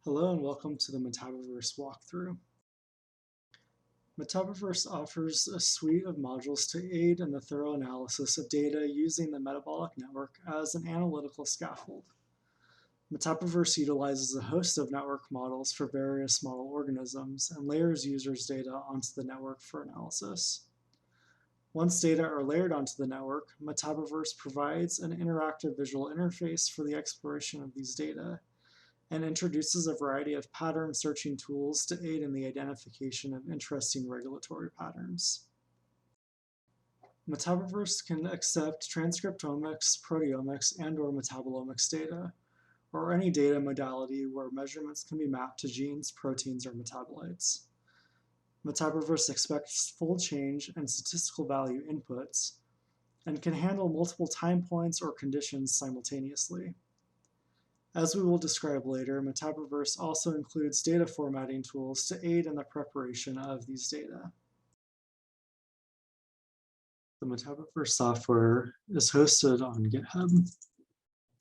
Hello and welcome to the Metaboverse walkthrough. Metaboverse offers a suite of modules to aid in the thorough analysis of data using the metabolic network as an analytical scaffold. Metaboverse utilizes a host of network models for various model organisms and layers users' data onto the network for analysis. Once data are layered onto the network, Metaboverse provides an interactive visual interface for the exploration of these data and introduces a variety of pattern searching tools to aid in the identification of interesting regulatory patterns. Metaboverse can accept transcriptomics, proteomics, and/or metabolomics data, or any data modality where measurements can be mapped to genes, proteins, or metabolites. Metaboverse expects full change and statistical value inputs, and can handle multiple time points or conditions simultaneously. As we will describe later, Metaboverse also includes data formatting tools to aid in the preparation of these data. The Metaboverse software is hosted on GitHub,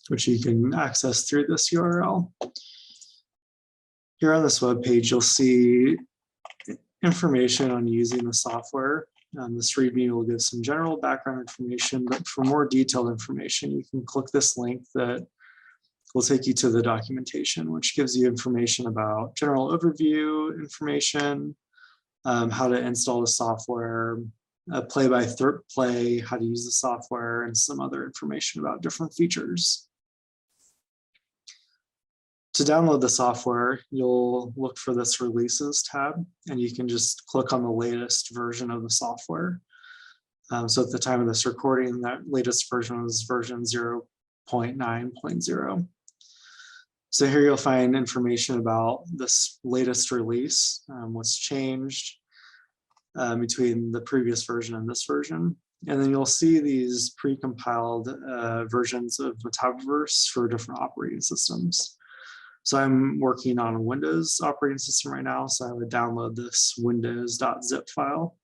which you can access through this URL. Here on this web page, you'll see information on using the software. This README will give some general background information, but for more detailed information, you can click this link that will take you to the documentation, which gives you information about general overview information, how to install the software, play-by-play, how to use the software, and some other information about different features. To download the software, you'll look for this Releases tab, and you can just click on the latest version of the software. So at the time of this recording, that latest version was version 0.9.0. So here you'll find information about this latest release, what's changed between the previous version and this version. And then you'll see these pre-compiled versions of Metaboverse for different operating systems. So I'm working on a Windows operating system right now, so I would download this windows.zip file.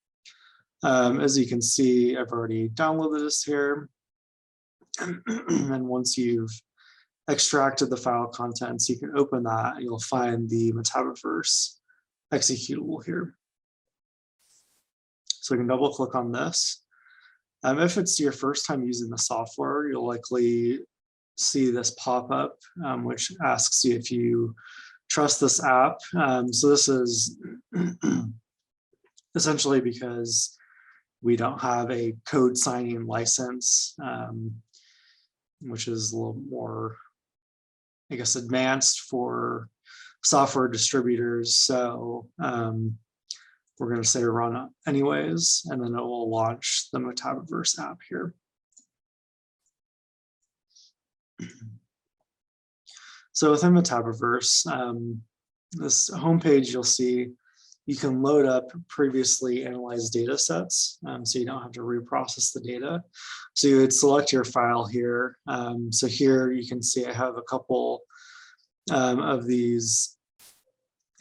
As you can see, I've already downloaded this here. And once you've extracted the file contents, you can open that and you'll find the Metaboverse executable here. So you can double click on this. If it's your first time using the software, you'll likely see this pop up, which asks you if you trust this app. So this is essentially because we don't have a code signing license, which is a little more, I guess, advanced for software distributors. So we're going to say run anyways, and then it will launch the Metaboverse app here. So within Metaboverse, this homepage, you'll see you can load up previously analyzed data sets, so you don't have to reprocess the data. So you would select your file here. So here you can see I have a couple of these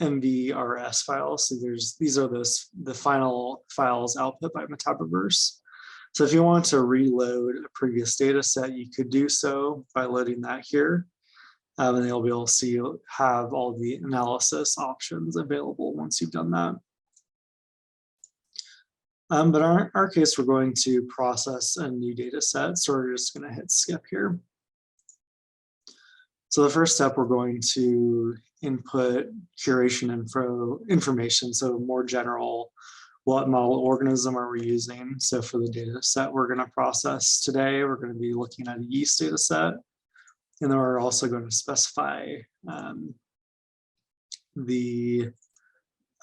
MVRS files. So these are the final files output by Metaboverse. So if you want to reload a previous data set, you could do so by loading that here. And you'll be able to see you have all the analysis options available once you've done that. But in our case, we're going to process a new data set, so we're just going to hit skip here. So the first step, we're going to input curation information, so more general, what model organism are we using? So for the data set we're going to process today, we're going to be looking at a yeast data set. And then we're also going to specify the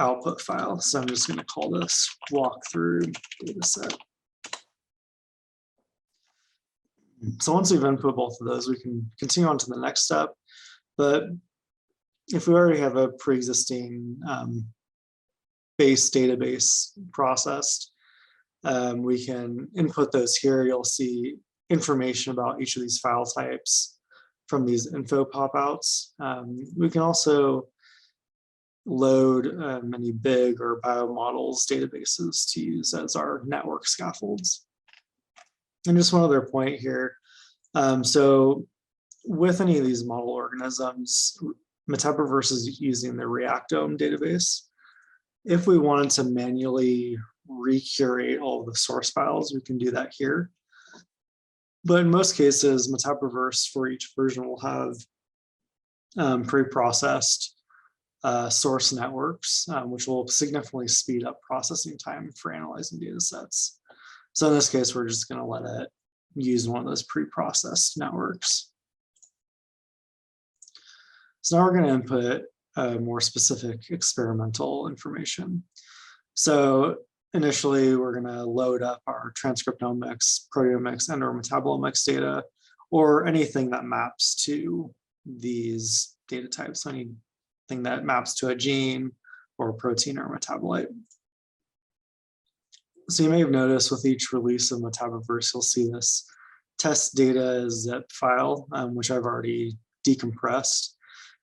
output file. So I'm just going to call this walkthrough dataset. So once we've input both of those, we can continue on to the next step. But if we already have a pre-existing base database processed, we can input those here. You'll see information about each of these file types from these info pop-outs. We can also load many big or biomodels databases to use as our network scaffolds. And just one other point here. So with any of these model organisms, Metaboverse is using the Reactome database. If we wanted to manually recurate all of the source files, we can do that here. But in most cases, Metaboverse for each version will have pre-processed source networks, which will significantly speed up processing time for analyzing data sets. So in this case, we're just going to let it use one of those pre-processed networks. So now we're going to input more specific experimental information. So initially, we're going to load up our transcriptomics, proteomics, and or metabolomics data, or anything that maps to these data types, anything that maps to a gene or a protein or metabolite. So you may have noticed with each release of Metaboverse, you'll see this test data zip file, which I've already decompressed.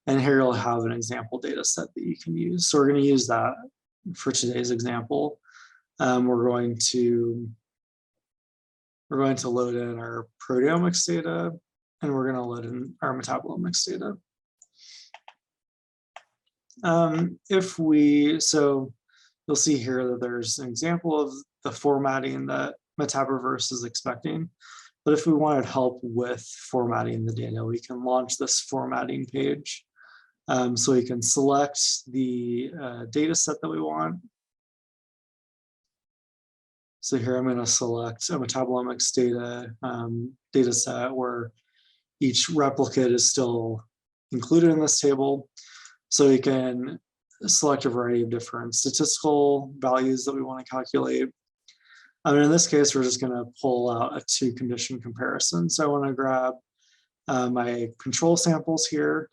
And here you'll have an example data set that you can use. So we're going to use that for today's example. We're going to load in our proteomics data, and we're going to load in our metabolomics data. So you'll see here that there's an example of the formatting that Metaboverse is expecting. But if we wanted help with formatting the data, we can launch this formatting page. So we can select the data set that we want. So here I'm going to select a metabolomics data set where each replicate is still included in this table. So we can select a variety of different statistical values that we want to calculate. In this case, we're just going to pull out a 2-condition comparison. So I want to grab my control samples here.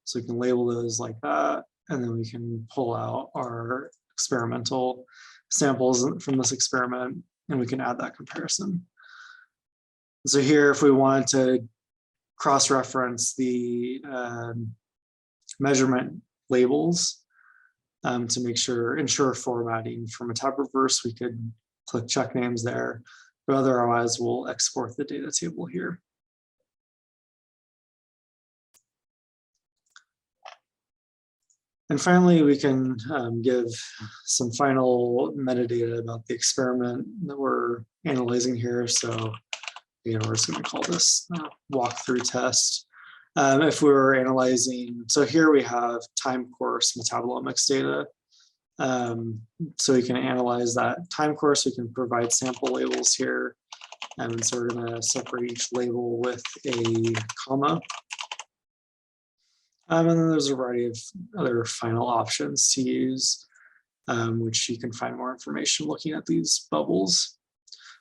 So we can label those like that, and then we can pull out our experimental samples from this experiment, and we can add that comparison. So here, if we wanted to cross-reference the measurement labels to ensure formatting for Metaboverse, we could click check names there, but otherwise we'll export the data table here. And finally, we can give some final metadata about the experiment that we're analyzing here. So we're just going to call this walkthrough test. If we were analyzing, so here we have time course metabolomics data. So we can analyze that time course. We can provide sample labels here. And so we're going to separate each label with a comma. And then there's a variety of other final options to use, which you can find more information looking at these bubbles.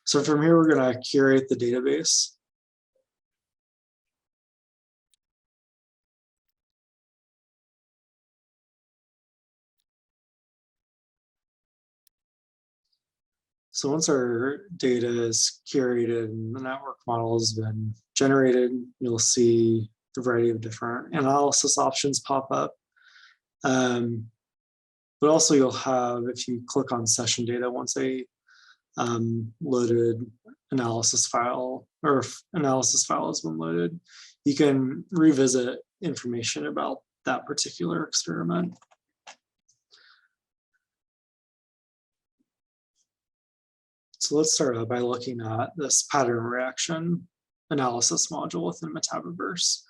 So from here, we're going to curate the database. So once our data is curated and the network model has been generated, you'll see a variety of different analysis options pop up. But also you'll have, if you click on session data, once a loaded analysis file has been loaded, you can revisit information about that particular experiment. So let's start out by looking at this pattern reaction analysis module within Metaboverse.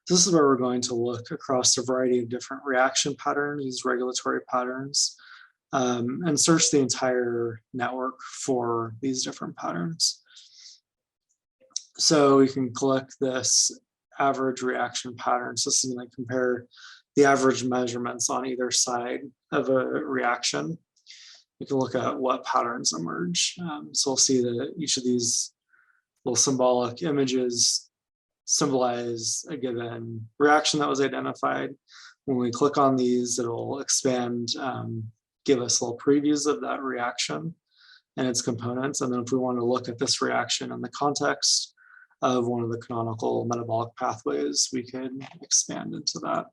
This is where we're going to look across a variety of different reaction patterns, these regulatory patterns, and search the entire network for these different patterns. So we can collect this average reaction pattern. So this is going to compare the average measurements on either side of a reaction. We can look at what patterns emerge. So we'll see that each of these little symbolic images symbolize a given reaction that was identified. When we click on these, it'll expand, give us little previews of that reaction and its components. And then if we want to look at this reaction in the context of one of the canonical metabolic pathways, we can expand into that.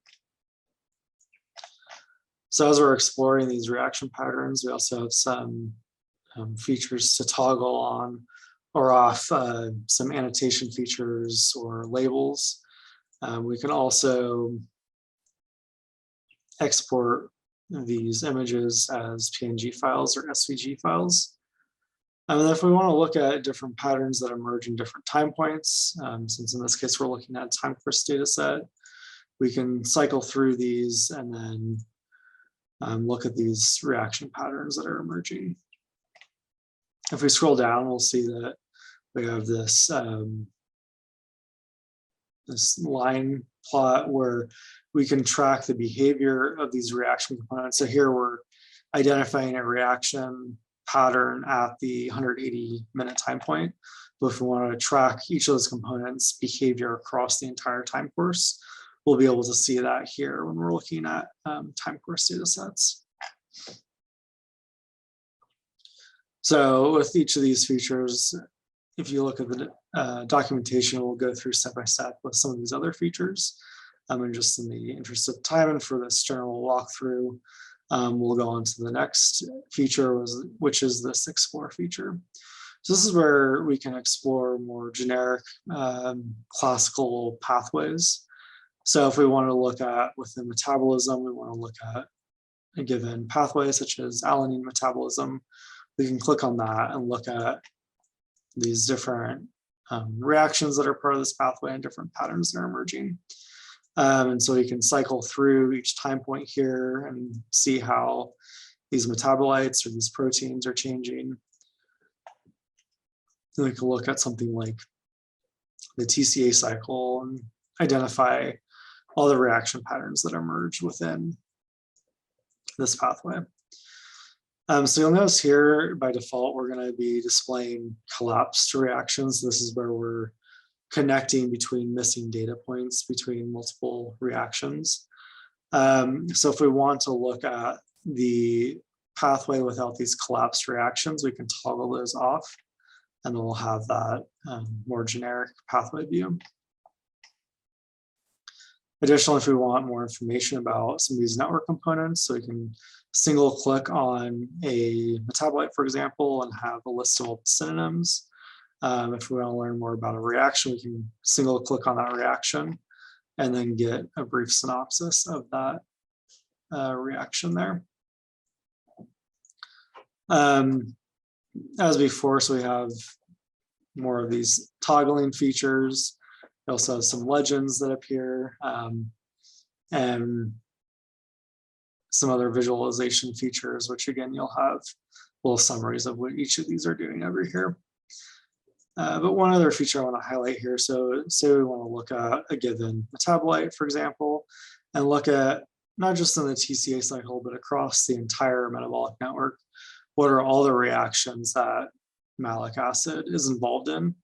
So as we're exploring these reaction patterns, we also have some features to toggle on or off, some annotation features or labels. We can also export these images as PNG files or SVG files. And then if we want to look at different patterns that emerge in different time points, since in this case we're looking at a time course data set, we can cycle through these and then look at these reaction patterns that are emerging. If we scroll down, we'll see that we have this, this line plot where we can track the behavior of these reaction components. So here we're identifying a reaction pattern at the 180-minute time point. But if we want to track each of those components' behavior across the entire time course, we'll be able to see that here when we're looking at time course data sets. So with each of these features, if you look at the documentation, we'll go through step by step with some of these other features. And just in the interest of time and for this general walkthrough, we'll go on to the next feature, which is this explore feature. So this is where we can explore more generic classical pathways. So if we want to look at within metabolism, we want to look at a given pathway such as alanine metabolism, we can click on that and look at these different reactions that are part of this pathway and different patterns that are emerging. And so we can cycle through each time point here and see how these metabolites or these proteins are changing. And we can look at something like the TCA cycle and identify all the reaction patterns that emerge within this pathway. So you'll notice here by default, we're going to be displaying collapsed reactions. This is where we're connecting between missing data points between multiple reactions. So if we want to look at the pathway without these collapsed reactions, we can toggle those off and then we'll have that more generic pathway view. Additionally, if we want more information about some of these network components, so we can single click on a metabolite, for example, and have a list of all the synonyms. If we want to learn more about a reaction, we can single click on that reaction and then get a brief synopsis of that reaction there. As before, so we have more of these toggling features. We also have some legends that appear and some other visualization features, which again, you'll have little summaries of what each of these are doing over here. But one other feature I want to highlight here, so say we want to look at a given metabolite, for example, and look at not just in the TCA cycle, but across the entire metabolic network, what are all the reactions that malic acid is involved in?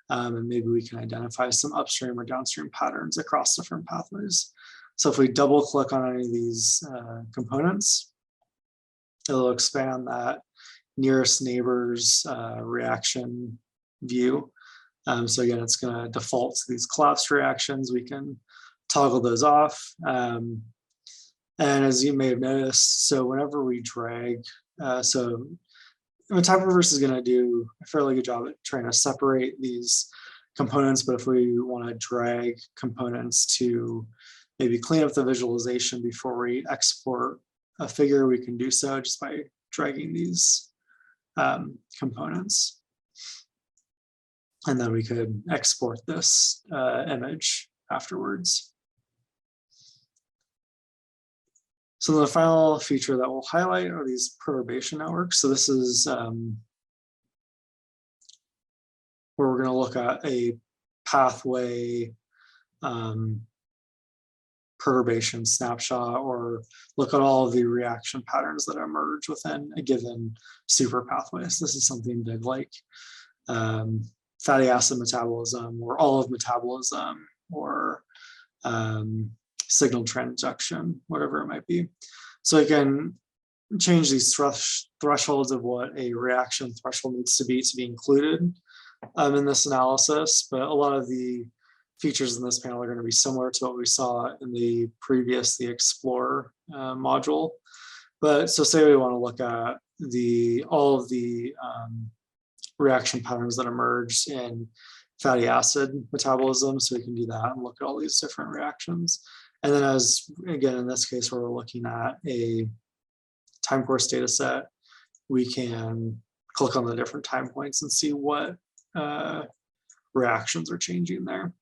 And maybe we can identify some upstream or downstream patterns across different pathways. So if we double click on any of these components, it'll expand that nearest neighbors reaction view. So again, it's going to default to these collapsed reactions. We can toggle those off. And as you may have noticed, so whenever we drag, so Metaboverse is going to do a fairly good job at trying to separate these components, but if we want to drag components to maybe clean up the visualization before we export a figure, we can do so just by dragging these components. And then we could export this image afterwards. So the final feature that we'll highlight are these perturbation networks. So this is where we're going to look at a pathway perturbation snapshot, or look at all of the reaction patterns that emerge within a given super pathway. So this is something big like fatty acid metabolism, or all of metabolism, or signal transduction, whatever it might be. So I can change these thresholds of what a reaction threshold needs to be included in this analysis, but a lot of the features in this panel are going to be similar to what we saw in the Explore module. But so say we want to look at all of the reaction patterns that emerge in fatty acid metabolism, so we can do that and look at all these different reactions. And then as, again, in this case, where we're looking at a time course data set, we can click on the different time points and see what reactions are changing there.